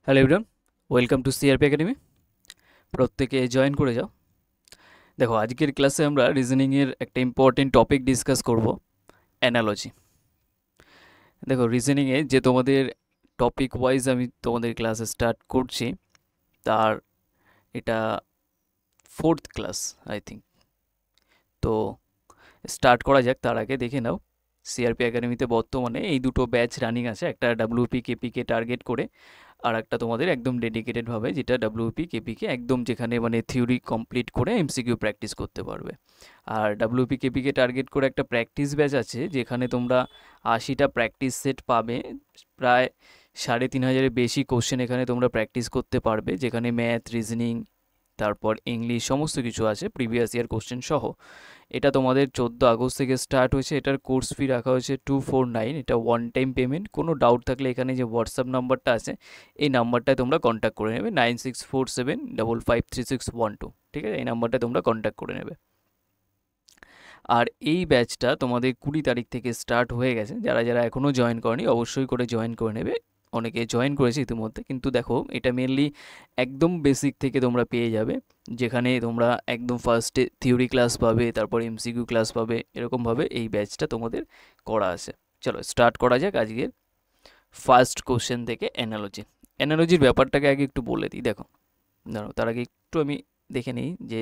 Hello everyone, welcome to CRP academy. প্রত্যেকে join করে যাও। দেখো, আজকের ক্লাসে আমরা রিজনিংয়ের একটা ইম্পর্টেন্ট টপিক ডিসকাস করব, অ্যানালজি। দেখো, রিজনিংয়ে যে তোমাদের টপিক ওয়াইজ আমি তোমাদের ক্লাসে স্টার্ট করছি, তার এটা ফোর্থ ক্লাস আই থিঙ্ক। তো স্টার্ট করা যাক। তার আগে দেখে নাও, সিআরপি একাডেমিতে বর্তমানে এই দুটো ব্যাচ রানিং আছে, একটা ডাব্লিউপি কেপিকে টার্গেট করে, আর একটা তোমাদের একদম ডেডিকেটেডভাবে, যেটা ডাব্লিউপি কেপিকে একদম, যেখানে মানে থিওরি কমপ্লিট করে এমসিকিউ প্র্যাকটিস করতে পারবে। আর ডাব্লিউপি কেপিকে টার্গেট করে একটা প্র্যাকটিস ব্যাচ আছে, যেখানে তোমরা 80টা প্র্যাকটিস সেট পাবে, প্রায় 3500-এর বেশি কোশ্চেন এখানে তোমরা প্র্যাকটিস করতে পারবে, যেখানে ম্যাথ, রিজনিং, তারপর ইংলিশ সমস্ত কিছু আছে, প্রিভিয়াস ইয়ার কোশ্চেন সহ। এটা তোমাদের 14 আগস্ট থেকে স্টার্ট হয়েছে। এটার কোর্স ফি রাখা হয়েছে 249। এটা ওয়ান টাইম পেমেন্ট। কোনো ডাউট থাকলে এখানে যে হোয়াটসঅ্যাপ নাম্বারটা আছে, এই নাম্বারটায় তোমরা কন্ট্যাক্ট করে নেবে, 9647553612। ঠিক আছে, এই নাম্বারটায় তোমরা কন্ট্যাক্ট করে নেবে। আর এই ব্যাচটা তোমাদের 20 তারিখ থেকে স্টার্ট হয়ে গেছে। যারা যারা এখনও জয়েন করেনি, অবশ্যই করে জয়েন করে নেবে। অনেকে জয়েন করেছে ইতিমধ্যে, কিন্তু দেখো, এটা মেনলি একদম বেসিক থেকে তোমরা পেয়ে যাবে, যেখানে তোমরা একদম ফার্স্টে থিওরি ক্লাস পাবে, তারপর এমসিকিউ ক্লাস পাবে, এরকমভাবে এই ব্যাচটা তোমাদের করা আছে। চলো স্টার্ট করা যাক আজকের ফার্স্ট কোশ্চেন থেকে, অ্যানালজি। অ্যানালজির ব্যাপারটাকে আগে একটু বলে দিই। দেখো, দাঁড়াও, তার আগে একটু আমি দেখে নিই যে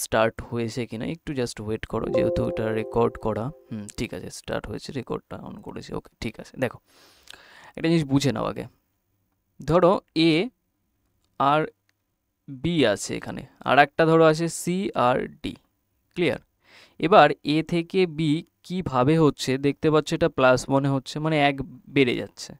স্টার্ট হয়েছে কিনা। একটু জাস্ট ওয়েট করো, যেহেতু এটা রেকর্ড করা। ঠিক আছে, স্টার্ট হয়েছে, রেকর্ডটা অন করেছে। ওকে, ঠিক আছে। দেখো, একটা জিনিস বুঝে নাও আগে। ধরো এ আর বি আছে এখানে, আর একটা ধরো আছে সি আর ডি। ক্লিয়ার? এবার এ থেকে বি কিভাবে হচ্ছে দেখতে পাচ্ছ, এটা প্লাস মনে হচ্ছে, মানে এক বেড়ে যাচ্ছে।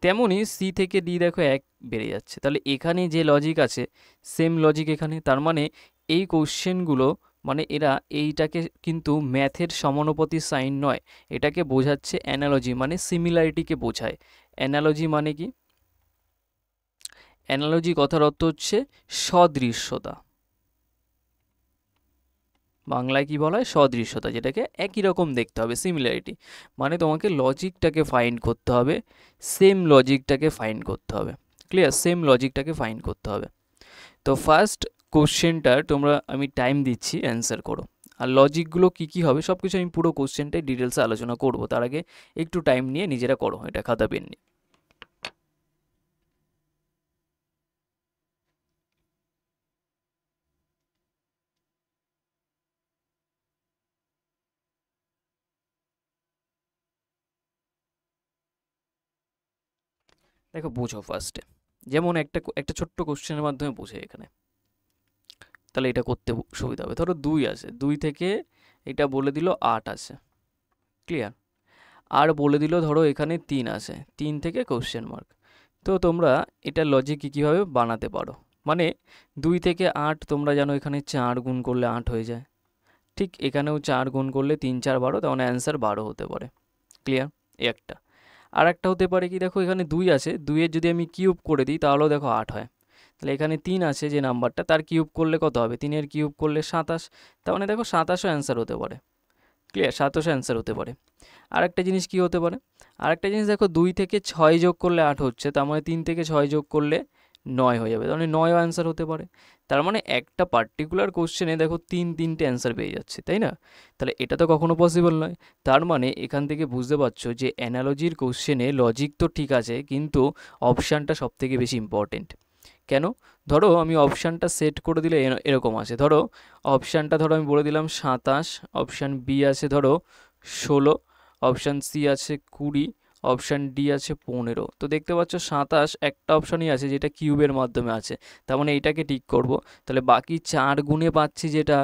তেমনই সি থেকে ডি দেখো এক বেড়ে যাচ্ছে। তাহলে এখানে যে লজিক আছে, সেম লজিক এখানে। তার মানে এই কোশ্চেনগুলো, মানে এরা এইটাকে কিন্তু ম্যাথের সমানুপাতি সাইন নয়, এটাকে বোঝাচ্ছে অ্যানালজি, মানে সিমিলারিটিকে বোঝায়। অ্যানালজি মানে কি? অ্যানালজি কথার অর্থ হচ্ছে সদৃশ্যতা। বাংলায় কি বলা হয়? সদৃশ্যতা, যেটাকে একই রকম দেখতে হবে, সিমিলারিটি। মানে তোমাকে লজিকটাকে ফাইন্ড করতে হবে, সেম লজিকটাকে ফাইন্ড করতে হবে। ক্লিয়ার? সেম লজিকটাকে ফাইন্ড করতে হবে। তো ফার্স্ট কোশ্চেনটার তোমরা, আমি টাইম দিচ্ছি, অ্যান্সার করো। আর লজিকগুলো কী কী হবে সব কিছু আমি পুরো কোশ্চেনটাই ডিটেলসে আলোচনা করব। তার আগে একটু টাইম নিয়ে নিজেরা করো এটা, খাতা পেন নিয়ে। দেখো, বুঝো ফার্স্টে, যেমন একটা একটা ছোট্ট কোশ্চেনের মাধ্যমে বুঝে এখানে, তাহলে এটা করতে সুবিধা হবে। ধরো 2 আছে, 2 থেকে এটা বলে দিল 8 আছে। ক্লিয়ার? আর বলে দিল ধরো এখানে 3 আছে, 3 থেকে কোশ্চেন মার্ক। তো তোমরা এটা লজিক কীভাবে বানাতে পারো, মানে 2 থেকে 8 তোমরা জানো, এখানে 4 গুণ করলে 8 হয়ে যায়। ঠিক এখানেও 4 গুণ করলে 3 4 12, তখন অ্যান্সার 12 হতে পারে। ক্লিয়ার? এই একটা। আর একটা হতে পারে কি, দেখো এখানে 2 আছে, 2-এর যদি আমি কিউব করে দিই তাহলেও দেখো 8 হয়। তাহলে এখানে 3 আছে যে নাম্বারটা, তার কিউব করলে কত হবে? 3-এর কিউব করলে 27। তার মানে দেখো 27ও অ্যান্সার হতে পারে। ক্লিয়ার? 27ও অ্যান্সার হতে পারে। আরেকটা জিনিস কি হতে পারে? আরেকটা জিনিস দেখো, 2 থেকে 6 যোগ করলে 8 হচ্ছে, তার মানে 3 থেকে 6 যোগ করলে 9 হয়ে যাবে, তার মানে 9ও অ্যান্সার হতে পারে। তার মানে একটা পার্টিকুলার কোশ্চেনে দেখো 3-3টে অ্যান্সার পেয়ে যাচ্ছে, তাই না? তাহলে এটা তো কখনো পসিবল নয়। তার মানে এখান থেকে বুঝতে পারছো যে অ্যানালজির কোশ্চেনে লজিক তো ঠিক আছে, কিন্তু অপশানটা সবথেকে বেশি ইম্পর্টেন্ট। কেন? ধরো আমি অপশানটা সেট করে দিলে এরকম আছে। ধরো অপশানটা, ধরো আমি বলে দিলাম 27, অপশান বি আছে ধরো 16, অপশান সি আছে 20, অপশান ডি আছে 15। তো দেখতে পাচ্ছ 27 একটা অপশানই আছে যেটা কিউবের মাধ্যমে আছে, তার মানে এইটাকে টিক করব। তাহলে বাকি 4 গুণে পাচ্ছি যেটা,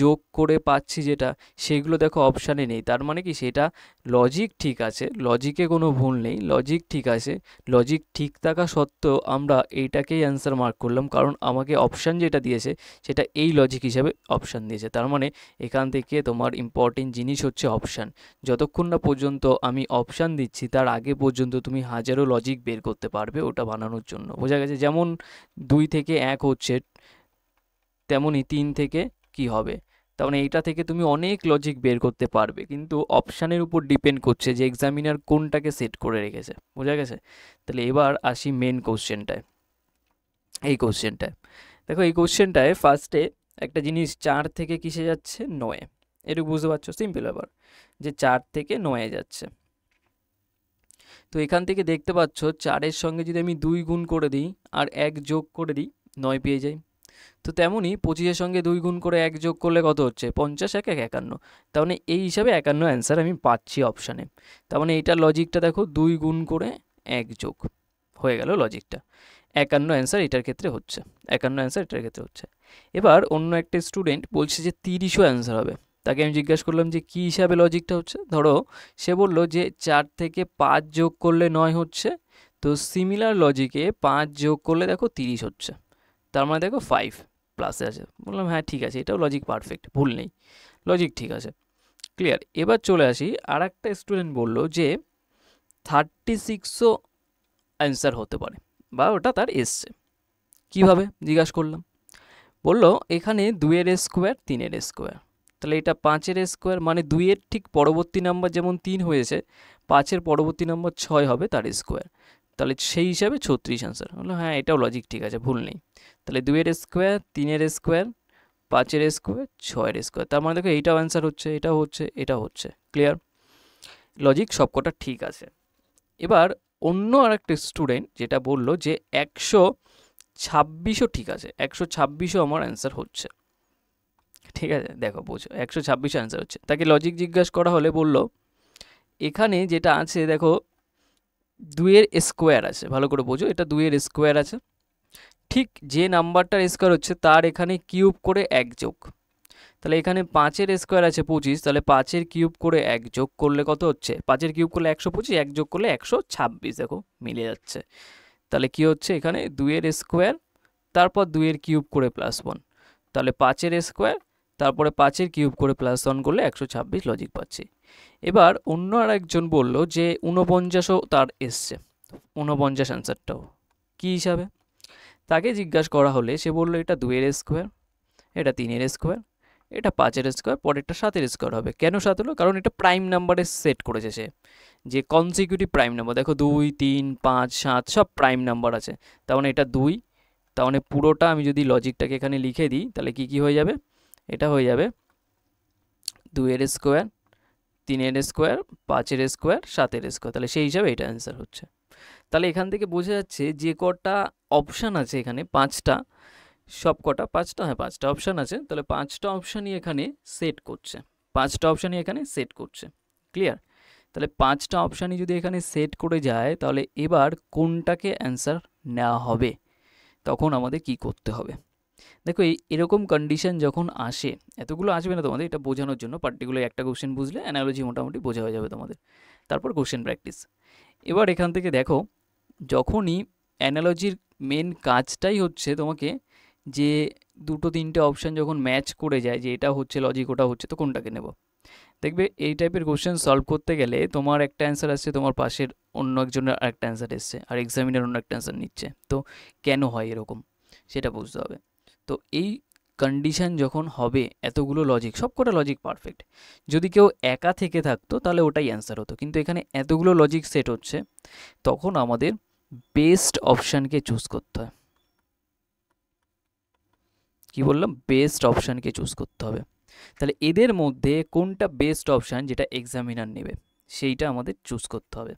যোগ করে পাচ্ছি যেটা, সেগুলো দেখো অপশানে নেই। তার মানে কি, সেটা লজিক ঠিক আছে, লজিকে কোনো ভুল নেই, লজিক ঠিক আছে। লজিক ঠিক থাকা সত্ত্বেও আমরা এইটাকেই অ্যান্সার মার্ক করলাম, কারণ আমাকে অপশান যেটা দিয়েছে সেটা এই লজিক হিসাবে অপশান দিয়েছে। তার মানে এখান থেকে তোমার ইম্পর্টেন্ট জিনিস হচ্ছে অপশান। যতক্ষণ না পর্যন্ত আমি অপশান দিচ্ছি, তার আগে পর্যন্ত তুমি হাজারো লজিক বের করতে পারবে ওটা বানানোর জন্য। বোঝা গেছে? যেমন 2 থেকে 1 হচ্ছে, তেমনই 3 থেকে কি হবে, তার মানে এইটা থেকে তুমি অনেক লজিক বের করতে পারবে, কিন্তু অপশানের উপর ডিপেন্ড করছে যে এক্সামিনার কোনটাকে সেট করে রেখেছে। বোঝা গেছে? তাহলে এবার আসি মেন কোশ্চেনটায়। এই কোশ্চেনটায় দেখো, এই কোশ্চেনটায় ফার্স্টে একটা জিনিস 4 থেকে কিসে যাচ্ছে, 9। এটুকু বুঝতে পারছো? সিম্পল ব্যাপার, যে 4 থেকে 9 যাচ্ছে। তো এখান থেকে দেখতে পাচ্ছ 4-এর সঙ্গে যদি আমি 2 গুণ করে দিই আর 1 যোগ করে দিই, 9 পেয়ে যাই। তো তেমনই 25-এর সঙ্গে 2 গুণ করে 1 যোগ করলে কত হচ্ছে, 50, 1 1 51। তার মানে এই হিসাবে 51 অ্যান্সার আমি পাচ্ছি অপশানে। তার মানে এইটার লজিকটা দেখো, 2 গুণ করে 1 যোগ হয়ে গেল লজিকটা। 51 অ্যান্সার এটার ক্ষেত্রে হচ্ছে, 51 অ্যান্সার এটার ক্ষেত্রে হচ্ছে। এবার অন্য একটা স্টুডেন্ট বলছে যে 30ও অ্যান্সার হবে। তাকে আমি জিজ্ঞাসা করলাম যে কী হিসাবে লজিকটা হচ্ছে। ধরো সে বলল যে 4 থেকে 5 যোগ করলে 9 হচ্ছে, তো সিমিলার লজিকে 5 যোগ করলে দেখো 30 হচ্ছে। তার মানে দেখো 5 প্লাসে আছে। বললাম হ্যাঁ ঠিক আছে, এটাও লজিক পারফেক্ট, ভুল নেই, লজিক ঠিক আছে, ক্লিয়ার। এবার চলে আসি, আর একটা স্টুডেন্ট বলল যে 36ও অ্যান্সার হতে পারে, বা ওটা তার এসছে। কীভাবে জিজ্ঞাসা করলাম, বললো এখানে 2-এর স্কোয়ার 3-এর স্কোয়ার, তাহলে এটা 5-এর স্কোয়ার, মানে 2-এর ঠিক পরবর্তী নাম্বার যেমন 3 হয়েছে, 5-এর পরবর্তী নাম্বার 6 হবে তার স্কোয়ার, তাহলে সেই হিসাবে 36 অ্যান্সার। বললো হ্যাঁ এটাও লজিক ঠিক আছে, ভুল নেই। তাহলে 2-এর স্কোয়ার 3-এর স্কোয়ার 5-এর স্কোয়ার 6-এর স্কোয়ার, তার মানে দেখো এইটাও অ্যান্সার হচ্ছে, এটাও হচ্ছে, এটাও হচ্ছে, ক্লিয়ার, লজিক সবকটা ঠিক আছে। এবার অন্য আর একটা স্টুডেন্ট যেটা বলল যে 126ও ঠিক আছে, 126ও আমার অ্যান্সার হচ্ছে। ঠিক আছে, দেখো বোঝো, 126 অ্যান্সার হচ্ছে। তাকে লজিক জিজ্ঞাসা করা হলে বলল এখানে যেটা আছে দেখো 2-এর স্কোয়ার আছে, ভালো করে বোঝো, এটা 2-এর স্কোয়ার আছে, ঠিক যে নাম্বারটার স্কোয়ার হচ্ছে তার এখানে কিউব করে 1 যোগ। তাহলে এখানে 5-এর স্কোয়ার আছে 25, তাহলে 5-এর কিউব করে 1 যোগ করলে কত হচ্ছে, 5-এর কিউব করলে 125, 1 যোগ করলে 126, দেখো মিলে যাচ্ছে। তাহলে কি হচ্ছে, এখানে 2-এর স্কোয়ার তারপর 2-এর কিউব করে +1, তাহলে 5-এর স্কোয়ার তারপরে 5-এর কিউব করে +1 করলে 126 লজিক পাচ্ছি। এবার অন্য আর একজন বলল যে 49ও তার এসছে, 49 অ্যান্সারটাও কী হিসাবে। তাকে জিজ্ঞাসা করা হলে সে বলল এটা 2-এর স্কোয়ার, এটা 3-এর স্কোয়ার, এটা 5-এর স্কোয়ার, পরেরটা 7-এর স্কোয়ার হবে। কেন 7 হলো, কারণ এটা প্রাইম নাম্বারে সেট করেছে সে, যে কনসিকিউটিভ প্রাইম নাম্বার, দেখো 2, 3, 5, 7 সব প্রাইম নাম্বার আছে, তার মানে এটা 2, তার মানে পুরোটা আমি যদি লজিকটাকে এখানে লিখে দিই তাহলে কি কি হয়ে যাবে, এটা হয়ে যাবে 2-এর স্কোয়ার 3-এর স্কোয়ার 5-এর স্কোয়ার 7-এর স্কোয়ার, তাহলে সেই হিসাবে এটা অ্যান্সার হচ্ছে। তাহলে এখান থেকে বোঝা যাচ্ছে যে কটা অপশান আছে এখানে, 5টা, সব কটা 5টা, হ্যাঁ 5টা অপশান আছে, তাহলে 5টা অপশানই এখানে সেট করছে, 5টা অপশানই এখানে সেট করছে, ক্লিয়ার। তাহলে 5টা অপশানই যদি এখানে সেট করে যায়, তাহলে এবার কোনটাকে অ্যান্সার নেওয়া হবে, তখন আমাদের কি করতে হবে। দেখো এরকম কন্ডিশন যখন আসে, এতগুলো আসবে না তোমাদের, এটা বোঝানোর জন্য পার্টিকুলার একটা কোশ্চেন বুঝলে অ্যানালজি মোটামুটি বোঝা হয়ে যাবে তোমাদের, তারপর কোশ্চেন প্র্যাকটিস। এবার এখান থেকে দেখো, যখনই অ্যানালজির মেন কাজটাই হচ্ছে তোমাকে যে 2-3টে অপশান যখন ম্যাচ করে যায়, যে এটা হচ্ছে লজিক ওটা হচ্ছে, তো কোনটাকে নেব। দেখবে এই টাইপের কোশ্চেন সলভ করতে গেলে তোমার একটা অ্যান্সার আসছে, তোমার পাশের অন্য একজনের আরেকটা অ্যান্সার এসছে, আর এক্সামিনার অন্য একটা অ্যান্সার নিচ্ছে, তো কেন হয় এরকম সেটা বুঝতে হবে। তো এই কন্ডিশন যখন হবে, এতগুলো লজিক সবকটা লজিক পারফেক্ট, যদি কেউ একা থেকে থাকতো তাহলে ওটাই অ্যান্সার হতো, কিন্তু এখানে এতগুলো লজিক সেট হচ্ছে, তখন আমাদের বেস্ট অপশানকে চুজ করতে হয়। কি বললাম, বেস্ট অপশানকে চুজ করতে হবে। তাহলে এদের মধ্যে কোনটা বেস্ট অপশান যেটা এক্সামিনার নেবে, সেইটা আমাদের চুজ করতে হবে।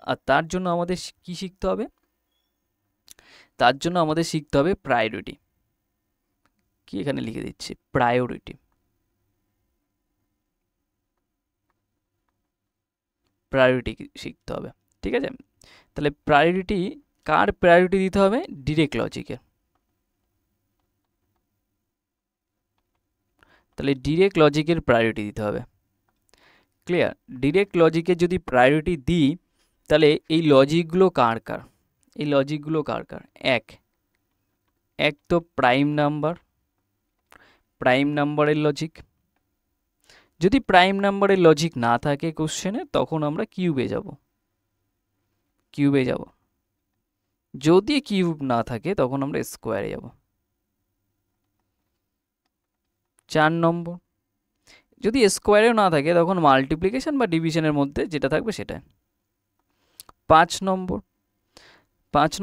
আর তার জন্য আমাদের কি শিখতে হবে, তার জন্য আমাদের শিখতে হবে প্রায়োরিটি। কি এখানে লিখে দিচ্ছি, প্রায়োরিটি, প্রায়োরিটি শিখতে হবে, ঠিক আছে। তাহলে প্রায়োরিটি, কার প্রায়োরিটি দিতে হবে, ডিরেক্ট লজিকের। তাহলে ডিরেক্ট লজিকের প্রায়োরিটি দিতে হবে, ক্লিয়ার। ডিরেক্ট লজিকের যদি প্রায়োরিটি দিই, তাহলে এই লজিকগুলো কার কার, এই লজিকগুলো কার কার, এক তো প্রাইম নাম্বার, প্রাইম নাম্বারের লজিক। যদি প্রাইম নাম্বারের লজিক না থাকে কোশ্চেনে, তখন আমরা কিউবে যাব, কিউবে যাব। যদি কিউব না থাকে তখন আমরা স্কোয়ারে যাব। 4 নম্বর, যদি স্কোয়ারেও না থাকে তখন মাল্টিপ্লিকেশন বা ডিভিশনের মধ্যে যেটা থাকবে সেটাই। 5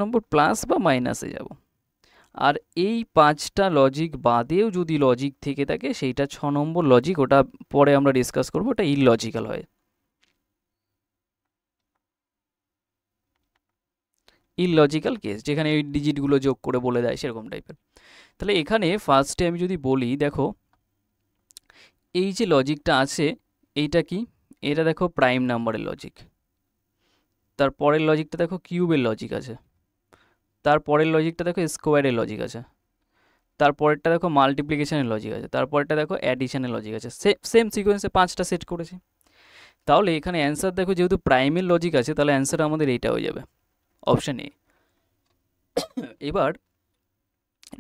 নম্বর প্লাস বা মাইনাসে যাব। আর এই 5টা লজিক বাদেও যদি লজিক থেকে থাকে সেইটা 6 নম্বর লজিক, ওটা পরে আমরা ডিসকাস করবো, ওটা ইললজিক্যাল হয়। ইললজিক্যাল কেস যেখানে এই ডিজিটগুলো যোগ করে বলে দেয় সেরকম টাইপের। তাহলে এখানে ফার্স্টে আমি যদি বলি, দেখো এই যে লজিকটা আছে এইটা কি, এটা দেখো প্রাইম নাম্বারের লজিক। তারপরের লজিকটা দেখো কিউবের লজিক আছে। তারপরের লজিকটা দেখো স্কোয়ারের লজিক আছে। তারপরেরটা দেখো মাল্টিপ্লিকেশনের লজিক আছে। তারপরেরটা দেখো অ্যাডিশনের লজিক আছে। সেম সিকোয়েন্সে 5টা সেট করেছি। তাহলে এখানে অ্যান্সার দেখো যেহেতু প্রাইমের লজিক আছে তাহলে অ্যান্সার আমাদের এইটা হয়ে যাবে, অপশান এ। এবার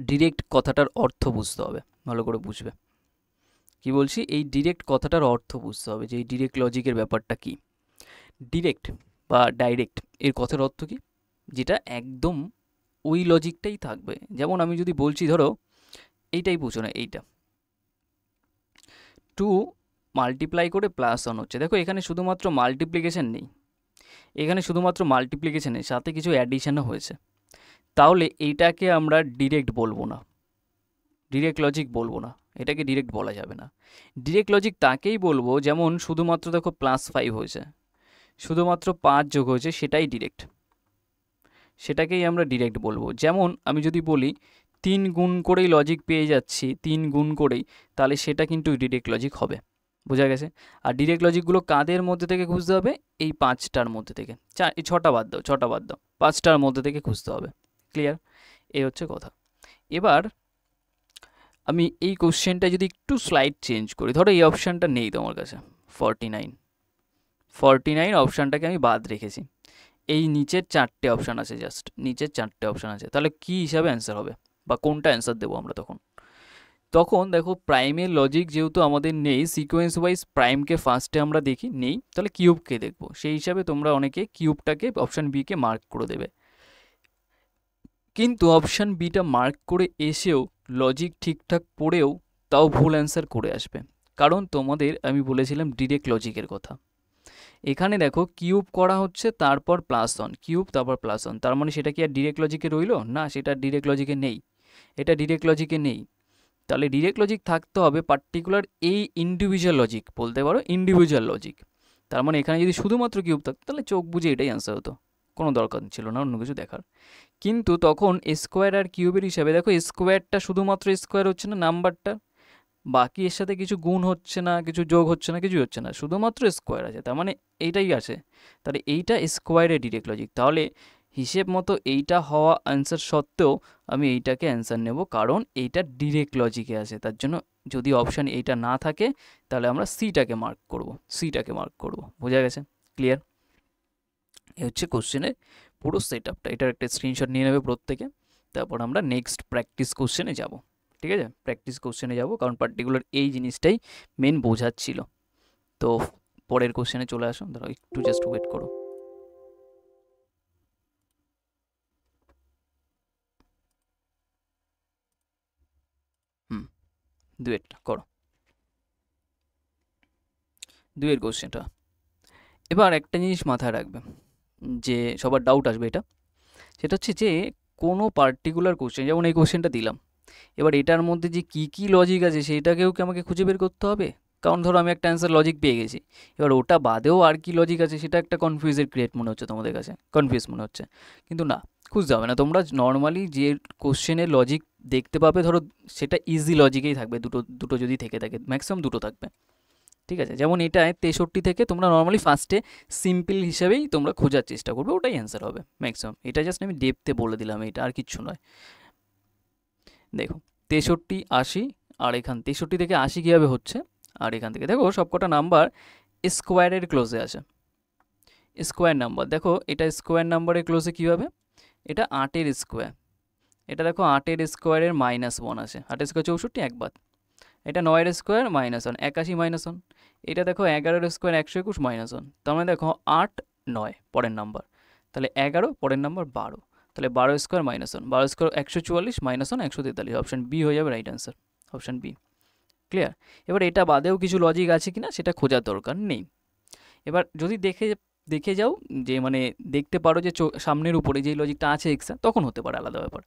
ডিরেক্ট কথাটার অর্থ বুঝতে হবে, ভালো করে বুঝবে কি বলছি। এই ডিরেক্ট কথাটার অর্থ বুঝতে হবে যে এই ডিরেক্ট লজিকের ব্যাপারটা কি। ডিরেক্ট বা ডাইরেক্ট এর কথার অর্থ কি, যেটা একদম ওই লজিকটাই থাকবে। যেমন আমি যদি বলছি, ধরো এইটাই বুঝো না, এইটা 2 মাল্টিপ্লাই করে +1 হচ্ছে। দেখো এখানে শুধুমাত্র মাল্টিপ্লিকেশন নেই, এখানে শুধুমাত্র মাল্টিপ্লিকেশন নেই, সাথে কিছু অ্যাডিশনও হয়েছে। তাহলে এইটাকে আমরা ডিরেক্ট বলবো না, ডিরেক্ট লজিক বলবো না, এটাকে ডিরেক্ট বলা যাবে না। ডিরেক্ট লজিক তাকেই বলবো যেমন শুধুমাত্র দেখো +5 হয়েছে, শুধুমাত্র 5 যোগ হয়েছে, সেটাই ডিরেক্ট, সেটাকেই আমরা ডিরেক্ট বলবো। যেমন আমি যদি বলি 3 গুণ করেই লজিক পেয়ে যাচ্ছি, 3 গুণ করেই, তাহলে সেটা কিন্তু ডিরেক্ট লজিক হবে। বোঝা গেছে? আর ডিরেক্ট লজিকগুলো কাদের মধ্যে থেকে খুঁজতে হবে, এই 5টার মধ্যে থেকে। এই 6টা বাদ দাও, 6টা বাদ দাও, 5টার মধ্যে থেকে খুঁজতে হবে। ক্লিয়ার? এই হচ্ছে কথা। এবার আমি এই কোশ্চেনটা যদি একটু স্লাইড চেঞ্জ করি, ধরো এই অপশানটা নেই তোমার কাছে, 49 অপশানটাকে আমি বাদ রেখেছি। এই নিচের 4টে অপশান আছে, জাস্ট নিচের 4টে অপশান আছে, তাহলে কি হিসাবে অ্যান্সার হবে বা কোনটা অ্যান্সার দেবো আমরা তখন দেখো প্রাইমের লজিক যেহেতু আমাদের নেই, সিকোয়েন্স ওয়াইজ প্রাইমকে ফার্স্টে আমরা দেখি নেই, তাহলে কিউবকে দেখবো। সেই হিসাবে তোমরা অনেকে কিউবটাকে অপশান বিকে মার্ক করে দেবে। কিন্তু অপশান বিটা মার্ক করে এসেও লজিক ঠিকঠাক পড়েও তাও ভুল অ্যান্সার করে আসবে, কারণ তোমাদের আমি বলেছিলাম ডিরেক্ট লজিকের কথা। এখানে দেখো কিউব করা হচ্ছে, তারপর +1, কিউব তারপর +1, তার মানে সেটা কি আর ডিরেক্ট লজিকে রইলো না? সেটা ডিরেক্ট লজিকে নেই, এটা ডিরেক্ট লজিকে নেই। তাহলে ডিরেক্ট লজিক থাকতে হবে পার্টিকুলার এই ইন্ডিভিজুয়াল লজিক, বলতে পারো ইন্ডিভিজুয়াল লজিক। তার মানে এখানে যদি শুধুমাত্র কিউব থাকতো তাহলে চোখ বুঝে এটাই অ্যান্সার হতো, কোনো দরকার ছিল না অন্য কিছু দেখার। কিন্তু তখন স্কোয়ার আর কিউবের হিসাবে দেখো স্কোয়ারটা শুধুমাত্র স্কোয়ার হচ্ছে না নাম্বারটা, বাকি এর সাথে কিছু গুণ হচ্ছে না, কিছু যোগ হচ্ছে না, কিছুই হচ্ছে না, শুধুমাত্র স্কোয়ার আছে, তার মানে এইটাই আছে। তাহলে এইটা স্কোয়ারের ডিরেক্ট লজিক। তাহলে হিসেব মতো এইটা হওয়া অ্যান্সার সত্ত্বেও আমি এইটাকে অ্যান্সার নেব, কারণ এইটা ডিরেক্ট লজিকে আছে। তার জন্য যদি অপশান এইটা না থাকে তাহলে আমরা সিটাকে মার্ক করব, সিটাকে মার্ক করব। বোঝা গেছে? ক্লিয়ার? এ হচ্ছে কোশ্চেনের পুরো সেট আপটা। এটার একটা স্ক্রিনশট নিয়ে নেবে প্রত্যেকে, তারপর আমরা নেক্সট প্র্যাকটিস কোশ্চেনে যাব। ঠিক আছে? প্র্যাকটিস কোশ্চেনে যাব, কারণ পার্টিকুলার এই জিনিসটাই মেন বোঝাচ্ছিল। তো পরের কোশ্চেনে চলে আসো, ধরো একটু জাস্ট ওয়েট করো। দুয়েরটা করো, দুয়ের কোশ্চেনটা। এবার একটা জিনিস মাথায় রাখবে, যে সবার ডাউট আসবে এটা, সেটা হচ্ছে যে কোনো পার্টিকুলার কোশ্চেন, যেমন এই কোশ্চেনটা দিলাম, এবার এটার মধ্যে যে কী কী লজিক আছে সেইটাকেও কি আমাকে খুঁজে বের করতে হবে? কারণ ধরো আমি একটা অ্যান্সার লজিক পেয়ে গেছি, এবার ওটা বাদেও আর কি লজিক আছে সেটা একটা কনফিউজের ক্রিয়েট মনে হচ্ছে তোমাদের কাছে, কনফিউজ মনে হচ্ছে। কিন্তু না, খুঁজতে হবে না, তোমরা নর্মালি যে কোশ্চেনের লজিক দেখতে পাবে ধরো সেটা ইজি লজিকেই থাকবে, দুটো দুটো যদি থেকে থাকে, ম্যাক্সিমাম দুটো থাকবে। ঠিক আছে? যেমন এটায় 63 থেকে তোমরা নর্মালি ফার্স্টে সিম্পল হিসেবেই তোমরা খোঁজার চেষ্টা করবে, ওটাই অ্যান্সার হবে ম্যাক্সিমাম। এটা জাস্ট আমি ডেপথে বলে দিলাম, এটা আর কিচ্ছু নয়। দেখো 63, 80, আর এখান 63 থেকে 80 কীভাবে হচ্ছে, আর এখান থেকে দেখো সবকটা নাম্বার স্কোয়ারের ক্লোজে আছে, স্কোয়ার নাম্বার। দেখো এটা স্কোয়ার নাম্বারের ক্লোজে কীভাবে, এটা 8-এর স্কোয়ার, এটা দেখো 8-এর স্কোয়ারের -1 আছে, 8 স্কোয়ার 64, একবার। এটা 9-এর স্কোয়ার -1, 81 -1। এটা দেখো 11-এর স্কোয়ার 121 -1। তার মানে দেখো 8, 9 পরের নাম্বার, তাহলে 11 পরের নাম্বার 12, তাহলে 12 স্কোয়ার -1, 12 স্কোয়ার 144 -1 143। অপশান বি হয়ে যাবে right answer, option B. Clear? এবার এটা বাদেও কিছু লজিক আছে কিনা সেটা খোঁজার দরকার নেই। এবার যদি দেখে যাও যে মানে দেখতে পারো যে সামনের উপরে যেই লজিকটা আছে এক্সট্রা, তখন হতে পারে আলাদা ব্যাপার।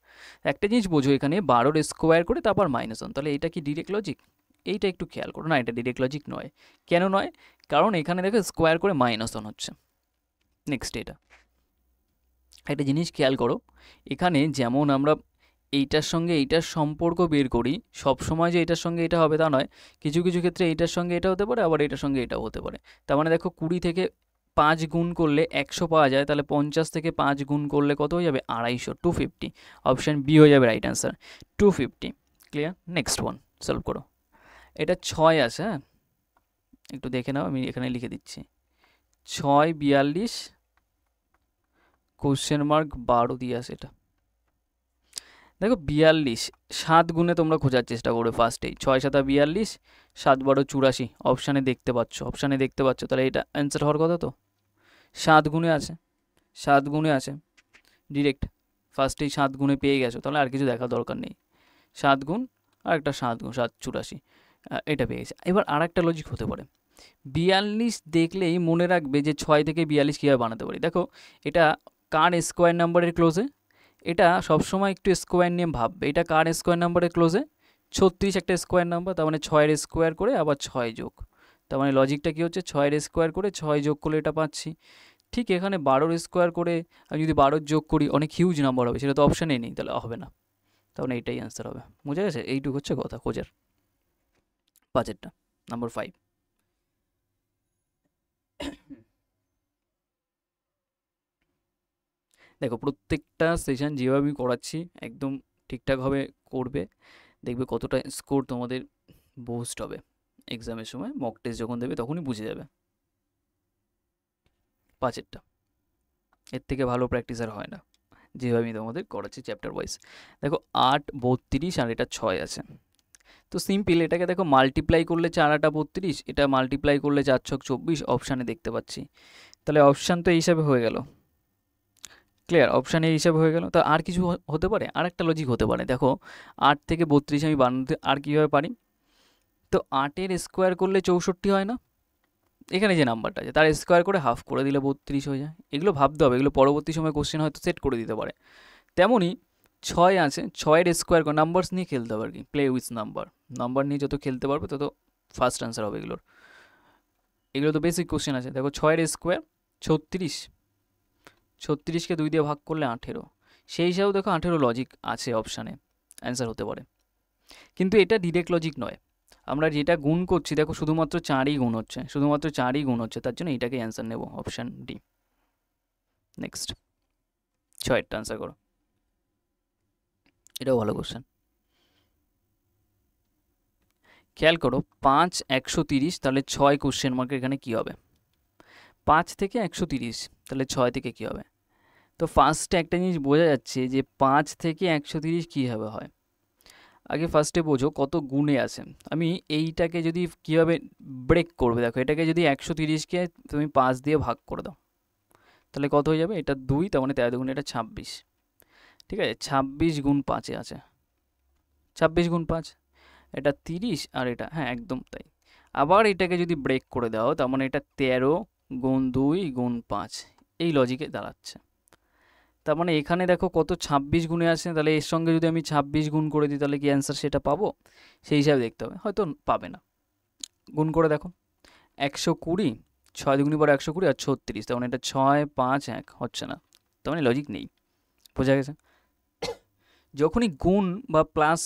একটা জিনিস বোঝো, এখানে 12 স্কোয়ার করে তারপর -1, তাহলে এটা কি ডিরেক্ট লজিক? এইটা একটু খেয়াল করো। না, এটা ডিরেক্ট লজিক নয়। কেন নয়? কারণ এখানে দেখো স্কোয়ার করে -1 হচ্ছে। নেক্সট, এটা একটা জিনিস খেয়াল করো, এখানে যেমন আমরা এইটার সঙ্গে এইটার সম্পর্ক বের করি, সব সময় যে এটার সঙ্গে এটা হবে তা নয়। কিছু কিছু ক্ষেত্রে এইটার সঙ্গে এটা হতে পারে, আবার এটার সঙ্গে এটাও হতে পারে। তার মানে দেখো 20 থেকে 5 গুণ করলে 100 পাওয়া যায়, তাহলে 50 থেকে 5 গুণ করলে কত হয়ে যাবে? 250, 250। অপশান বি হয়ে যাবে right answer, 250। Clear? Next one solve করো। এটা 6 আছে, হ্যাঁ একটু দেখে নাও, আমি এখানে লিখে দিচ্ছি। 6 42 কোশ্চেন মার্ক 12 দিয়ে আসে। এটা দেখো 42 7 গুণে তোমরা খোঁজার চেষ্টা করবে ফার্স্টেই। 6 7 42, 7 12 84। অপশানে দেখতে পাচ্ছ, তাহলে এটা অ্যান্সার হওয়ার কথা তো। 7 গুণে আছে, 7 গুণে আছে ডিরেক্ট, ফার্স্টেই 7 গুণে পেয়ে গেছো, তাহলে আর কিছু দেখার দরকার নেই। 7 গুণ আর একটা 7 গুণ 7 84, এটা পেয়ে গেছে। এবার আর একটা লজিক হতে পারে, 42 দেখলেই মনে রাখবে যে 6 থেকে 42 কীভাবে বানাতে পারি। দেখো এটা কার স্কোয়ার নাম্বারের ক্লোজে, এটা সবসময় একটু স্কোয়ার নিয়ে ভাববে। এটা কার স্কোয়ার নাম্বারের ক্লোজে? 36 একটা স্কোয়ার নাম্বার, তার মানে 6 স্কোয়ার করে আবার 6 যোগ, তার মানে লজিকটা কী হচ্ছে? 6 স্কোয়ার করে 6 যোগ করলে এটা পাচ্ছি। ঠিক এখানে 12 স্কোয়ার করে আমি যদি 12 যোগ করি অনেক হিউজ নাম্বার হবে, সেটা তো অপশানেই নেই, তাহলে হবে না। তাহলে এইটাই অ্যান্সার হবে। বোঝা গেছে? এইটুকু হচ্ছে কথা খোঁজার। 5এরটা নাম্বার 5। দেখো প্রত্যেকটা সেশন যেভাবে আমি করাচ্ছি একদম ঠিকঠাকভাবে করবে, দেখবে কতটা স্কোর তোমাদের বুস্ট হবে। এক্সামের সময় মক টেস্ট যখন দেবে তখনই বুঝে যাবে। 5এরটা এর থেকে ভালো প্র্যাকটিস আর হয় না, যেভাবে আমি তোমাদের করাচ্ছি চ্যাপ্টার ওয়াইজ। দেখো 8 32 আর এটা 6 আছে, তো সিম্পল এটাকে দেখো মাল্টিপ্লাই করলে 4 8 32, এটা মাল্টিপ্লাই করলে 4 6 24, অপশানে দেখতে পাচ্ছি। তাহলে অপশান তো এই হিসাবে হয়ে গেল। ক্লিয়ার? অপশান এই হিসাবে হয়ে গেল। তো আর কিছু হতে পারে, আর একটা লজিক হতে পারে। দেখো 8 থেকে 32 আমি বানাতে আর কীভাবে পারি? তো 8 স্কোয়ার করলে 64 হয় না? এখানে যে নাম্বারটা আছে তার স্কোয়ার করে হাফ করে দিলে 32 হয়ে যায়। এগুলো ভাবতে হবে, এগুলো পরবর্তী সময় কোশ্চেন হয়তো সেট করে দিতে পারে। তেমনই 6 আছে, 6 স্কোয়ার করে নাম্বারস নিয়ে খেলতে হবে আর কি, প্লে উইথ নাম্বার নিয়ে যত খেলতে পারবে তত ফার্স্ট আনসার হবে এগুলোর। এগুলো তো বেসিক কোশ্চেন আছে। দেখো 6 স্কোয়ার 36, 36কে 2 দিয়ে ভাগ করলে 18, সেই হিসাবেও দেখো 18 লজিক আছে, অপশানে অ্যান্সার হতে পারে। কিন্তু এটা ডিরেক্ট লজিক নয়, আমরা যেটা গুণ করছি দেখো শুধুমাত্র 4ই গুণ হচ্ছে, তার জন্য এটাকে অ্যান্সার নেব, অপশান ডি। নেক্সট 6এরটা অ্যান্সার করো। এটাও ভালো কোশ্চেন। খেয়াল করো 5 130, তাহলে 6 কোশ্চেন মার্কের এখানে কী হবে? 5 থেকে 130, তাহলে 6 থেকে কী হবে? তো ফার্স্টে একটা জিনিস বোঝা যাচ্ছে যে 5 থেকে 130 কীভাবে হয়। আগে ফার্স্টে বোঝো কত গুণে আছে। আমি এইটাকে যদি কীভাবে ব্রেক করবে, দেখো এটাকে যদি 130কে তুমি 5 দিয়ে ভাগ করে দাও, তাহলে কত হয়ে যাবে? এটা 2, তার মানে 13 গুণ এটা 26। ঠিক আছে, 26 গুণ 5-এ আছে, 26 গুণ 5 এটা 30, আর এটা হ্যাঁ একদম তাই। আবার এটাকে যদি ব্রেক করে দাও, তার মানে এটা 13 গুণ 2 গুণ 5, এই লজিকে দাঁড়াচ্ছে। তার মানে এখানে দেখো কত 26 গুণে আছে, তাহলে এর সঙ্গে যদি আমি 26 গুণ করে দিই তাহলে কি অ্যান্সার সেটা পাবো? সেই হিসাবে দেখতে হবে, হয়তো পাবে না। গুণ করে দেখো 120, 6 দুগুণি পরে 120 আর 36, তার মানে এটা 6 5 1 হচ্ছে না, তার মানে লজিক নেই। বোঝা গেছে? যখনই গুণ বা প্লাস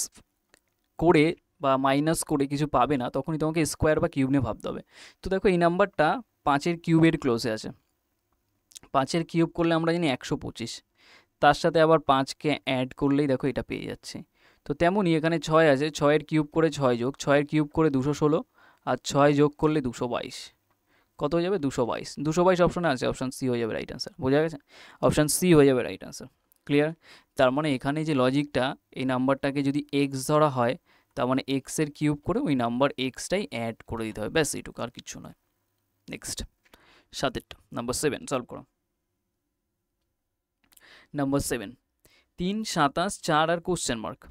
করে বা মাইনাস করে কিছু পাবে না, তখনই তোমাকে স্কোয়ার বা কিউব নিয়ে ভাবতে হবে। তো দেখো এই নাম্বারটা 5-এর কিউবের ক্লোজে আছে, 5-এর কিউব করলে আমরা জানি 125, তার সাথে আবার 5কে অ্যাড করলেই দেখো এটা পেয়ে যাচ্ছে। তো তেমনই এখানে 6 আছে, 6-এর কিউব করে 6 যোগ, 6-এর কিউব করে 216, আর 6 যোগ করলে 222, কত হয়ে যাবে? 222। 222 অপশানে আছে, অপশান সি হয়ে যাবে রাইট অ্যান্সার। বোঝা গেছে? অপশান সি হয়ে যাবে রাইট অ্যান্সার। ক্লিয়ার? তার মানে এখানে যে লজিকটা, এই নাম্বারটাকে যদি এক্স ধরা হয়, তার মানে এক্সের কিউব করে ওই নাম্বার এক্সটাই অ্যাড করে দিতে হবে, ব্যাস এইটুকু, আর কিচ্ছু নয়। নেক্সট 7-এরটা নাম্বার 7 সলভ করো। নাম্বার 7 3 27 4 আর কোশ্চেন মার্ক।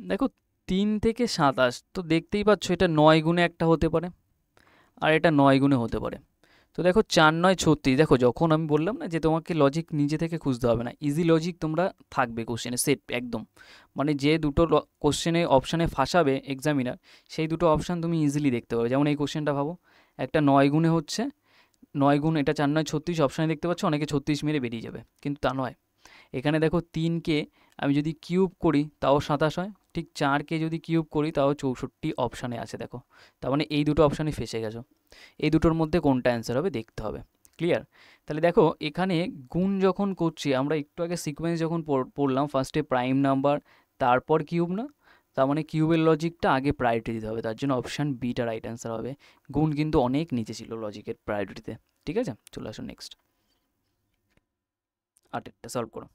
দেখো 3 থেকে 27, তো দেখতেই পাচ্ছ এটা 9 গুণে একটা হতে পারে আর এটা 9 গুণে হতে পারে। তো দেখো 4 9 36, দেখো যখন আমি বললাম না যে তোমাকে লজিক নিজে থেকে খুঁজতে হবে না, ইজি লজিক তোমরা থাকবে কোশ্চেনে সেট একদম, মানে যে দুটো কোশ্চেনে অপশানে ফাঁসাবে এক্সামিনার সেই দুটো অপশান তুমি ইজিলি দেখতে পাবে। যেমন এই কোশ্চেনটা ভাবো, একটা 9 গুণে হচ্ছে, 9 গুণ, এটা 4 9 36 অপশানে দেখতে পাচ্ছ, অনেকে 36 মেরে বেরিয়ে যাবে, কিন্তু তা নয়। এখানে দেখো 3কে আমি যদি কিউব করি তাও 27 হয়, ঠিক 4কে যদি কিউব করি তাও 64 অপশানে আছে দেখো। তার মানে এই দুটো অপশানে ফেসে গেছো, এই দুটোর মধ্যে কোনটা অ্যান্সার হবে দেখতে হবে। ক্লিয়ার? তাহলে দেখো এখানে গুণ যখন করছি আমরা, একটু আগে সিকোয়েন্স যখন পড়লাম, ফার্স্টে প্রাইম নাম্বার তারপর কিউব, না? তার মানে কিউবের লজিকটা আগে প্রায়োরিটি দিতে হবে, তার জন্য অপশান বিটা রাইট অ্যান্সার হবে। গুণ কিন্তু অনেক নিচে ছিল লজিকের প্রায়োরিটিতে। ঠিক আছে, চলে আসো নেক্সট, 8টা সলভ করো।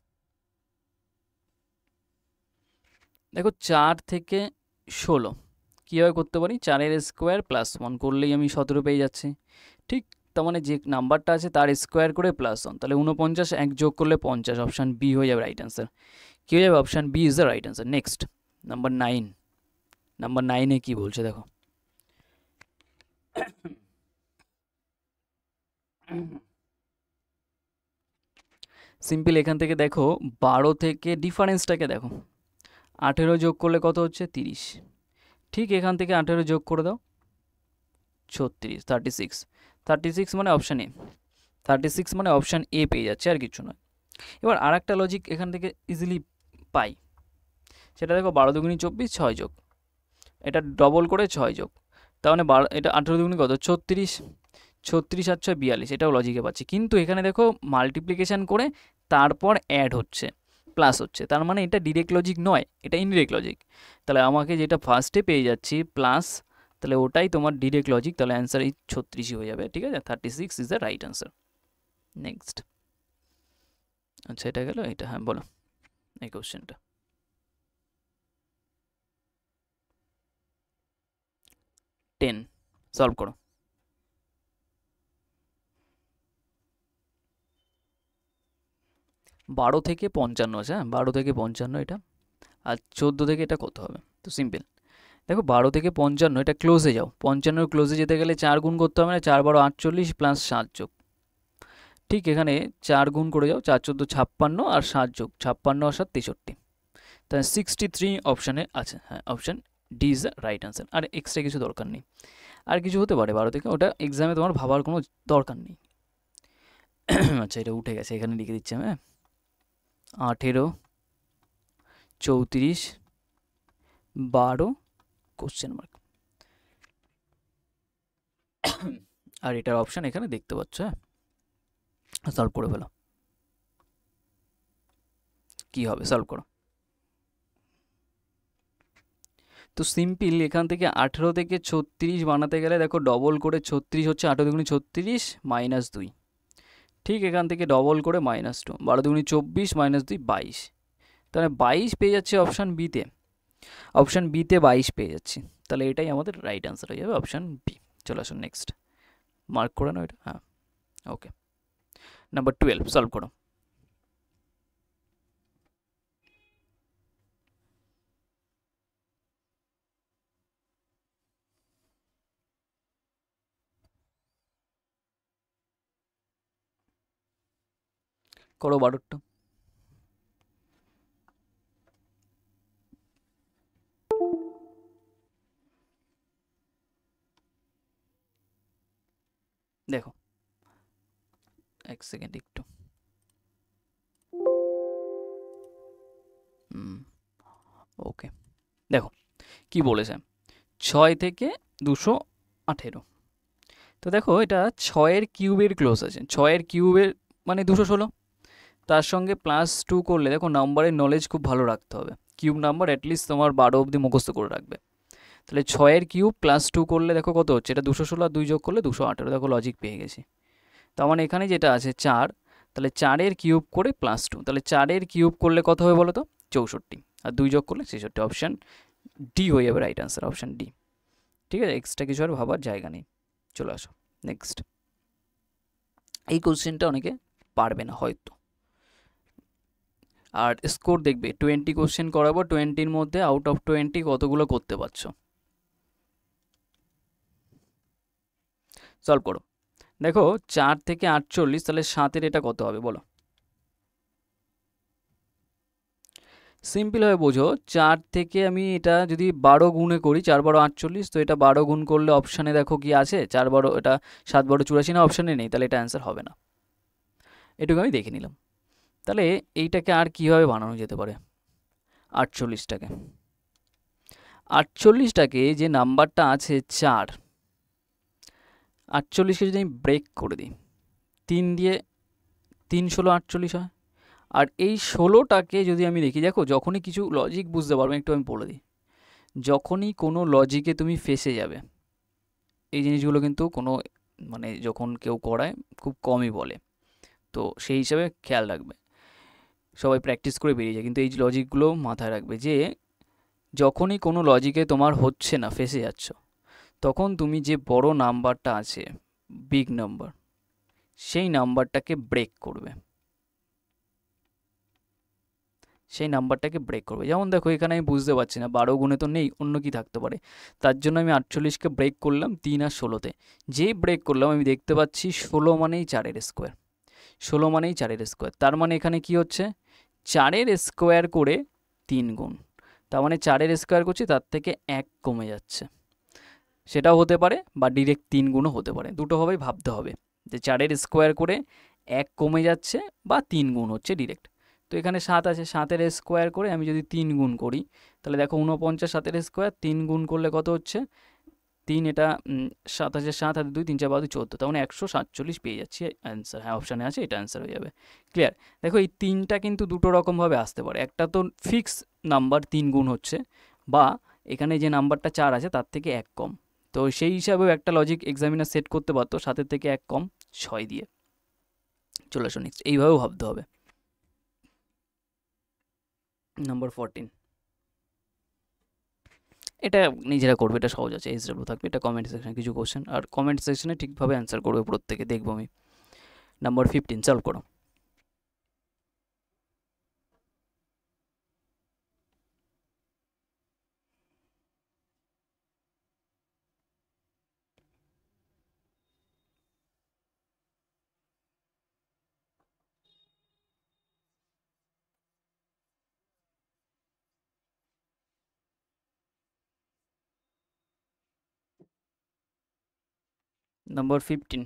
দেখো 4 থেকে 16 কীভাবে করতে পারি, 4-এর স্কোয়ার প্লাস 1 করলেই আমি 17 পেয়ে যাচ্ছি। ঠিক, তার মানে যে নাম্বারটা আছে তার স্কোয়ার করে প্লাস 1, তাহলে 49, 1 যোগ করলে 50, অপশান বি হয়ে যাবে রাইট অ্যান্সার। কী হয়ে যাবে? Option B is the right answer. Next, number 9। Number 9-এ কী বলছে দেখো, সিম্পল এখান থেকে দেখো 12 থেকে ডিফারেন্সটাকে দেখো, 18 যোগ করলে কত হচ্ছে? 30। ঠিক এখান থেকে 18 যোগ করে দাও, 36, 36, 36 মানে অপশান এ, 36 মানে অপশান এ পেয়ে যাচ্ছে, আর কিছু নয়। এবার আর একটা লজিক এখান থেকে ইজিলি পাই, সেটা দেখো 12 দুগুণী 24, 6 যোগ, এটা ডবল করে 6 যোগ, তার মানে এটা 18 দুগুণী কত? 36, 36 আর 6 42, এটাও লজিকে পাচ্ছি। কিন্তু এখানে দেখো মাল্টিপ্লিকেশান করে তারপর অ্যাড হচ্ছে, প্লাস হচ্ছে, তার মানে এটা ডিরেক্ট লজিক নয়, এটা ইনডিরেক্ট লজিক। তাহলে আমাকে যেটা ফার্স্টে পেয়ে যাচ্ছি প্লাস, তাহলে ওটাই তোমার ডিরেক্ট লজিক, তাহলে অ্যান্সার এই 36ই হয়ে যাবে। ঠিক আছে, 36 is the right answer. Next, আচ্ছা এটা গেল, এটা হ্যাঁ বলো এই কোশ্চেনটা। 10 সলভ করো। বারো থেকে 55 আছে, হ্যাঁ 12 থেকে 55 এটা, আর 14 থেকে এটা কত হবে? তো সিম্পল দেখো 12 থেকে 55, এটা ক্লোজে যাও, 55 ক্লোজে যেতে গেলে 4 গুণ করতে হবে, না 4 12 48 প্লাস 7 যোগ, ঠিক এখানে 4 গুণ করে যাও, 4 14 56 আর 7 যোগ, 56 আর 7 63, তাহলে 63 অপশানে আছে। হ্যাঁ, option D is the right answer. আর এক্সট্রা কিছু দরকার নেই, আর কিছু হতে পারে 12 থেকে, ওটা এক্সামে তোমার ভাবার কোনো দরকার নেই। আচ্ছা এটা উঠে গেছে, এখানে লিখে দিচ্ছি আমি, হ্যাঁ 18 34 12 কোশ্চেন মার্ক, আর এটার অপশান এখানে দেখতে পাচ্ছ। হ্যাঁ, সলভ করে ফেলো, কি হবে সলভ করো। তো সিম্পল এখান থেকে 18 থেকে 36 বানাতে গেলে দেখো ডবল করে 36 হচ্ছে, 8 দুগুণী 36 মাইনাস 2, ঠিক এখান থেকে ডবল করে -2, 12 দুগুণী 24 মাইনাস 2 22, তাহলে 22 পেয়ে যাচ্ছে অপশান বিতে, অপশান বিতে 22 পেয়ে যাচ্ছি, তাহলে এটাই আমাদের রাইট অ্যান্সার হয়ে যাবে, অপশান বি। চলে আসুন নেক্সট, মার্ক করে নাও এটা, হ্যাঁ ওকে। নাম্বার 12 সলভ করো। করো 12টা, দেখো এক সেকেন্ড একটু, ওকে দেখো কি বলেছে, 6 থেকে 218, তো দেখো এটা 6-এর কিউবের ক্লোজ আছে, 6-এর কিউবের মানে 216, তার সঙ্গে +2 করলে দেখো নাম্বারের নলেজ খুব ভালো রাখতে হবে, কিউব নাম্বার অ্যাটলিস্ট তোমার 12 অবধি মুখস্থ করে রাখবে। তাহলে 6-এর কিউব +2 করলে দেখো কত হচ্ছে, এটা 216 আর 2 যোগ করলে 218, দেখো লজিক পেয়ে গেছি। তার মানে এখানে যেটা আছে 4, তাহলে 4-এর কিউব করে +2, তাহলে 4-এর কিউব করলে কত হবে বলো তো? 64, আর 2 যোগ করলে 66, অপশান ডি হয়ে যাবে রাইট অ্যান্সার, অপশান ডি। ঠিক আছে, এক্সট্রা কিছু আর ভাবার জায়গা নেই। চলে আসো নেক্সট, এই কোশ্চেনটা অনেকে পারবে না হয়তো, আর স্কোর দেখবে 20 কোশ্চেন করাবো, 20-র মধ্যে আউট অফ 20 কতগুলো করতে পারছো। সলভ করো। দেখো 4 থেকে 48, তাহলে 7-এর এটা কত হবে বলো। সিম্পল হয়ে বোঝো, 4 থেকে আমি এটা যদি 12 গুণে করি, 4 12 48, তো এটা 12 গুণ করলে অপশানে দেখো কি আছে, 4 12 এটা 7 12 84 না, অপশানে নেই, তাহলে এটা অ্যান্সার হবে না। এটুকু আমি দেখে নিলাম। তাহলে এইটাকে আর কীভাবে বানানো যেতে পারে, 48টাকে, 48টাকে যে নাম্বারটা আছে 4, 48কে যদি আমি ব্রেক করে দিই, 3 দিয়ে 3 16 48 হয়। আর এই 16টাকে যদি আমি দেখি, দেখো যখনই কিছু লজিক বুঝতে পারবে, একটু আমি বলে দিই, যখনই কোনো লজিকে তুমি ফেসে যাবে, এই জিনিসগুলো কিন্তু কোনো মানে যখন কেউ করায় খুব কমই বলে, তো সেই হিসাবে খেয়াল রাখবে, সবাই প্র্যাকটিস করে বেরিয়ে যায়, কিন্তু এই লজিকগুলো মাথায় রাখবে যে যখনই কোনো লজিকে তোমার হচ্ছে না, ফেসে যাচ্ছ, তখন তুমি যে বড় নাম্বারটা আছে, বিগ নাম্বার, সেই নাম্বারটাকে ব্রেক করবে, সেই নাম্বারটাকে ব্রেক করবে। যেমন দেখো এখানে আমি বুঝতে পারছি না, 12 গুণে তো নেই, অন্য কি থাকতে পারে, তার জন্য আমি 48কে ব্রেক করলাম 3 আর 16-তে। যেই ব্রেক করলাম আমি দেখতে পাচ্ছি 16 মানেই 4-এর স্কোয়ার, 16 মানেই 4-এর স্কোয়ার, তার মানে এখানে কি হচ্ছে, 4-এর স্কোয়ার করে 3 গুণ, তার মানে 4-এর স্কোয়ার করছি, তার থেকে 1 কমে যাচ্ছে, সেটাও হতে পারে, বা ডিরেক্ট 3 গুণও হতে পারে, দুটোভাবেই ভাবতে হবে, যে 4-এর স্কোয়ার করে 1 কমে যাচ্ছে বা 3 গুণ হচ্ছে ডিরেক্ট। তো এখানে 7 আছে, 7-এর স্কোয়ার করে আমি যদি 3 গুণ করি, তাহলে দেখো 49, 7-এর স্কোয়ার 3 গুণ করলে কত হচ্ছে, 3, এটা 7 আছে, 7 আর 2 3 4 12 14, তার মানে 147 পেয়ে যাচ্ছি অ্যান্সার। হ্যাঁ, অপশানে আছে, এটা অ্যান্সার হয়ে যাবে। ক্লিয়ার? দেখো এই 3টা কিন্তু দুটো রকমভাবে আসতে পারে, একটা তো ফিক্স নাম্বার 3 গুণ হচ্ছে, বা এখানে যে নাম্বারটা 4 আছে তার থেকে 1 কম, তো সেই হিসাবেও একটা লজিক এক্সামিনার সেট করতে পারতো, 7-এর থেকে 1 কম 6 দিয়ে। চলে আসো নেক্সট, এইভাবেও ভাবতে হবে। নাম্বার 14, এটা নিজেরা করবে, এটা সহজ আছে, এইচডাব্লিউ থাকবে, এটা কমেন্ট সেকশনে কিছু কোশ্চেন, আর কমেন্ট সেকশনে ঠিকভাবে অ্যান্সার করবে প্রত্যেকে, দেখবো আমি। নাম্বার 15 সলভ করো। নাম্বার 15,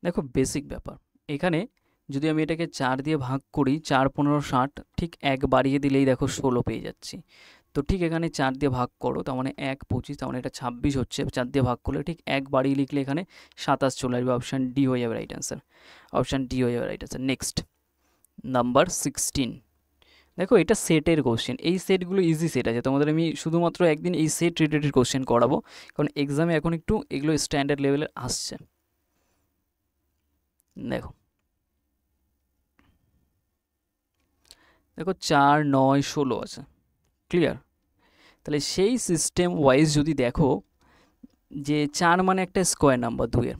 দেখো বেসিক ব্যাপার, এখানে যদি আমি এটাকে 4 দিয়ে ভাগ করি, 4 15 60, ঠিক 1 বাড়িয়ে দিলেই দেখো 16 পেয়ে যাচ্ছি। তো ঠিক এখানে 4 দিয়ে ভাগ করো, তার মানে 1 25, তার মানে এটা 26 হচ্ছে, 4 দিয়ে ভাগ করলে ঠিক 1 বাড়িয়ে লিখলে এখানে 27 চলে আসবে, অপশান ডি হয়ে যাবে রাইট অ্যান্সার, অপশান ডি হয়ে যাবে রাইট অ্যান্সার। নেক্সট নাম্বার 16, দেখো এটা সেটের কোশ্চেন, এই সেটগুলো ইজি সেট আছে, তোমাদের আমি শুধুমাত্র একদিন এই সেট রিলেটেড কোশ্চেন করাবো, কারণ এক্সামে এখন একটু এগুলো স্ট্যান্ডার্ড লেভেলের আসছে। দেখো দেখো 4 9 16 আছে, ক্লিয়ার? তাহলে সেই সিস্টেম ওয়াইজ যদি দেখো যে 4 মানে একটা স্কোয়ার নাম্বার 2-এর,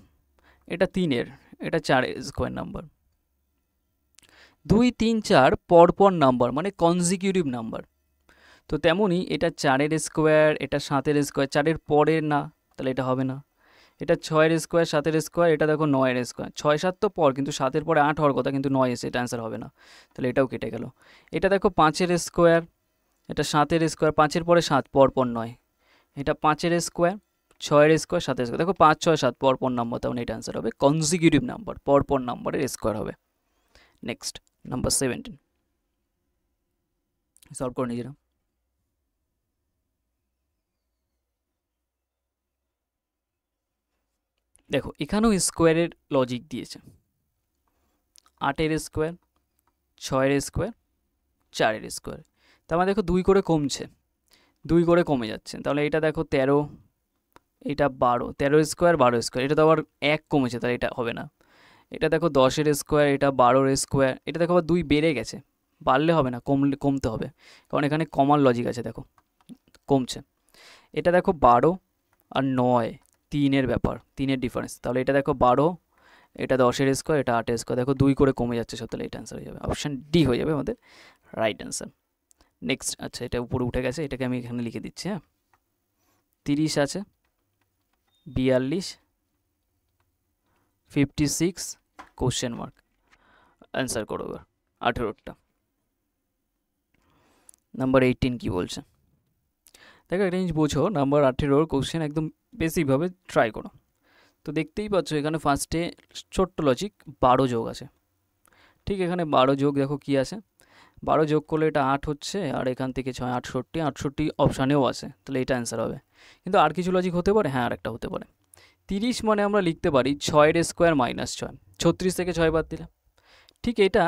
এটা 3-এর, এটা 4-এর স্কোয়ার নাম্বার, 2 3 4 পরপর নাম্বার মানে কনজিকিউটিভ নাম্বার, তো তেমনই এটা 4-এর স্কোয়ার, এটা 7-এর স্কোয়ার, 4-এর পরের না, তাহলে এটা হবে না, এটা 6-এর স্কোয়ার, 7-এর স্কোয়ার, এটা দেখো 9-এর স্কোয়ার, 6 7 তো পর, কিন্তু 7-এর পরে 8 হওয়ার কথা, কিন্তু 9 এসে, এটা অ্যান্সার হবে না, তাহলে এটাও কেটে গেল। এটা দেখো 5-এর স্কোয়ার, এটা 7-এর স্কোয়ার, 5-এর পরে 7 পরপর 9, এটা 5-এর স্কোয়ার, 6-এর স্কোয়ার, 7-এর স্কোয়ার, দেখো 5 6 7 পরপর নাম্বার, তাহলে এটা অ্যান্সার হবে কনজিকিউটিভ নাম্বার, পরপর নাম্বারের স্কোয়ার হবে। নেক্সট নাম্বার 17, সলভ করে নিজেরা। দেখো এখানেও স্কোয়ারের লজিক দিয়েছে, 8-এর স্কোয়ার, 6-এর স্কোয়ার, 4-এর স্কোয়ার, তার মানে দেখো 2 করে কমছে, 2 করে কমে যাচ্ছে, তাহলে এটা দেখো 13, এটা 12, 13 স্কোয়ার 12 স্কোয়ার, এটা তো আবার 1 কমেছে, তাহলে এটা হবে না। এটা দেখো 10-এর স্কোয়ার, এটা 12-এর স্কোয়ার, এটা দেখো আবার 2 বেড়ে গেছে, বাড়লে হবে না, কমতে হবে, কারণ এখানে কমার লজিক আছে, দেখো কমছে। এটা দেখো 12 আর 9, 3-এর ব্যাপার, 3-এর ডিফারেন্স, তাহলে এটা দেখো 12, এটা 10-এর স্কোয়ার, এটা 8-এর স্কোয়ার, দেখো 2 করে কমে যাচ্ছে সব, তাহলে এটা অ্যান্সার হয়ে যাবে, অপশান ডি হয়ে যাবে আমাদের রাইট অ্যান্সার। নেক্সট, আচ্ছা এটা উপরে উঠে গেছে, এটাকে আমি এখানে লিখে দিচ্ছি। হ্যাঁ, 30 আছে, 42, 56, কোশ্চেন মার্ক, অ্যান্সার করো এবার 18টা। নাম্বার 18 কি বলছে দেখো, একটা জিনিস বোঝো, নাম্বার 18 কোশ্চেন একদম বেসিকভাবে ট্রাই করো। তো দেখতেই পাচ্ছ এখানে ফার্স্টে ছোট্ট লজিক 12 যোগ আছে, ঠিক এখানে 12 যোগ, দেখো কি আছে, 12 যোগ করলে এটা 8 হচ্ছে, আর এখান থেকে 6 68, 68 অপশানেও আছে, তাহলে এটা অ্যান্সার হবে। কিন্তু আর কিছু লজিক হতে পারে, হ্যাঁ আর একটা হতে পারে, 30 মানে আমরা লিখতে পারি 6-এর স্কোয়ার মাইনাস 6, 36 থেকে 6 বাদ দিলাম, ঠিক এটা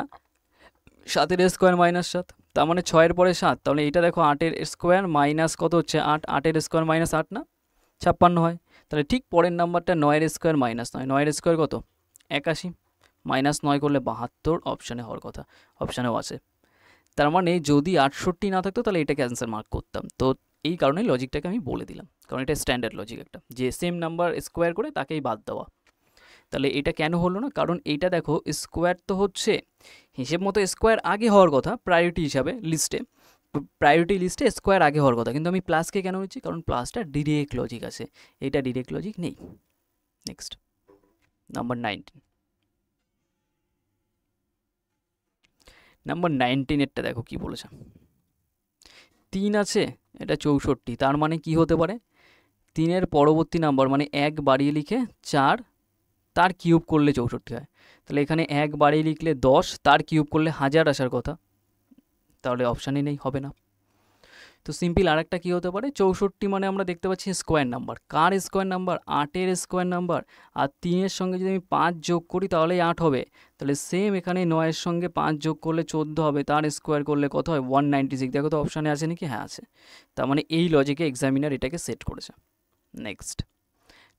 7-এর স্কোয়ার মাইনাস 7, তার মানে 6-এর পরে 7, তাহলে এটা দেখো 8-এর স্কোয়ার মাইনাস কত হচ্ছে 8, 8-এর স্কোয়ার মাইনাস 8 না 56 হয়, তাহলে ঠিক পরের নাম্বারটা 9-এর স্কোয়ার মাইনাস 9, 9-এর স্কোয়ার কত 81, মাইনাস 9 করলে 72, অপশানে হওয়ার কথা, অপশানেও আছে। তার মানে যদি 68 না থাকতো তাহলে এটাকে অ্যান্সার মার্ক করতাম। তো এই কারণেই লজিকটাকে আমি বলে দিলাম, কারণ এটা স্ট্যান্ডার্ড লজিক একটা, যে সেম নাম্বার স্কোয়ার করে তাকেই বাদ দেওয়া। তাহলে এটা কেন হলো না, কারণ এইটা দেখো স্কোয়ার তো হচ্ছে হিসেব মতো স্কোয়ার আগে হওয়ার কথা প্রায়োরিটি হিসাবে লিস্টে, প্রায়োরিটি লিস্টে স্কোয়ার আগে হওয়ার কথা, কিন্তু আমি প্লাসকে কেন নিচ্ছি, কারণ প্লাসটা ডিরেক্ট লজিক আছে, এটা ডিরেক্ট লজিক নেই। নেক্সট, নাম্বার 19, নাম্বার 19-এরটা দেখো কি বলেছে, 3 আছে, এটা 64, তার মানে কি হতে পারে, 3-এর পরবর্তী নাম্বার মানে 1 বাড়িয়ে লিখে 4, তার কিউব করলে 64 হয়, তাহলে এখানে 1 বাড়িয়ে লিখলে 10, তার কিউব করলে 1000 আসার কথা, তাহলে অপশানই নেই, হবে না। তো সিম্পল আর একটা কী হতে পারে, 64 মানে আমরা দেখতে পাচ্ছি স্কোয়ার নাম্বার, কার স্কোয়ার নাম্বার 8-এর স্কোয়ার নাম্বার, আর 3-এর সঙ্গে যদি আমি 5 যোগ করি তাহলেই 8 হবে, তাহলে সেম এখানে 9-এর সঙ্গে 5 যোগ করলে 14 হবে, তার স্কোয়ার করলে কত হয় 196, দেখো তো অপশানে আছে নাকি, হ্যাঁ আছে, তার মানে এই লজিকে এক্সামিনার এটাকে সেট করেছে। Next,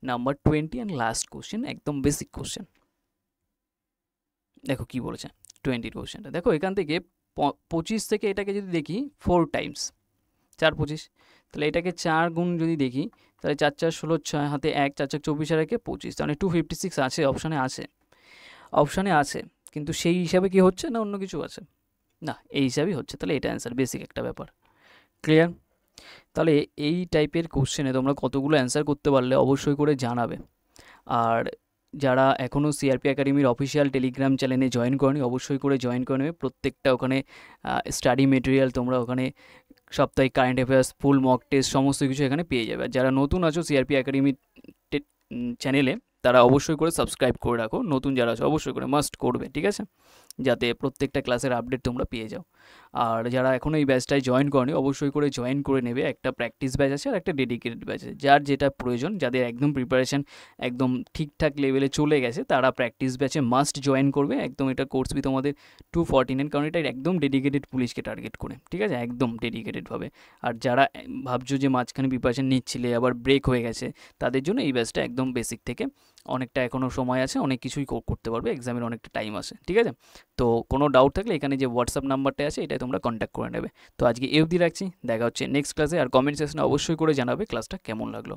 number 20 and last question, একদম বেসিক কোশ্চেন, দেখো কি বলেছে 20 কোশ্চেনটা, দেখো এখান থেকে 25 থেকে এটাকে যদি দেখি 4 টাইমস, 4 25, তাহলে এটাকে 4 গুণ যদি দেখি তাহলে 4 4 16, 6 হাতে 1, 4 4 24 আর 1 25, তাহলে 256 আছে, অপশানে আছে, অপশানে আছে, কিন্তু সেই হিসাবে কি হচ্ছে না অন্য কিছু আছে, না এই হিসাবেই হচ্ছে, তাহলে এটা অ্যান্সার, বেসিক একটা ব্যাপার, ক্লিয়ার। তাহলে এই টাইপের কোশ্চেনে তোমরা কতগুলো অ্যান্সার করতে পারলে অবশ্যই করে জানাবে, আর যারা এখনও সিআরপি একাডেমির অফিসিয়াল টেলিগ্রাম চ্যানেলে জয়েন করনি অবশ্যই করে জয়েন করে নেবে, প্রত্যেকটা ওখানে স্টাডি মেটেরিয়াল তোমরা ওখানে সাপ্তাহিক current affairs, full mock test সমস্ত কিছু এখানে পেয়ে যাবে। আর যারা নতুন আছো সিআরপি একাডেমির চ্যানেলে তারা অবশ্যই করে সাবস্ক্রাইব করে রাখো, নতুন যারা আছো অবশ্যই করে মাস্ট করবে, ঠিক আছে, যাতে প্রত্যেকটা ক্লাসের আপডেট তোমরা পেয়ে যাও। আর যারা এখনও এই ব্যাচটায় জয়েন করনি অবশ্যই করে জয়েন করে নেবে, একটা প্র্যাকটিস ব্যাচ আছে আর একটা ডেডিকেটেড ব্যাচ আছে, যার যেটা প্রয়োজন, যাদের একদম প্রিপারেশান একদম ঠিকঠাক লেভেলে চলে গেছে তারা প্র্যাকটিস ব্যাচে মাস্ট জয়েন করবে, একদম এটা কোর্স ফি তোমাদের 249, কারণ এটা একদম ডেডিকেটেড পুলিশকে টার্গেট করে, ঠিক আছে, একদম ডেডিকেটেডভাবে। আর যারা ভাবছো যে মাঝখানে প্রিপারেশান নিচ্ছিলে আবার ব্রেক হয়ে গেছে, তাদের জন্য এই ব্যাচটা একদম বেসিক থেকে, অনেকটা এখনও সময় আছে, অনেক কিছুই করতে পারবে, এক্সামের অনেকটা টাইম আছে, ঠিক আছে। তো কোনো ডাউট থাকলে এখানে যে হোয়াটসঅ্যাপ নাম্বারটা আছে এটাই তোমরা কন্ট্যাক্ট করে নেবে। তো আজকে এই অবধি রাখছি, দেখা হচ্ছে নেক্সট ক্লাসে, আর কমেন্ট সেকশনে অবশ্যই করে জানাবে ক্লাসটা কেমন লাগলো।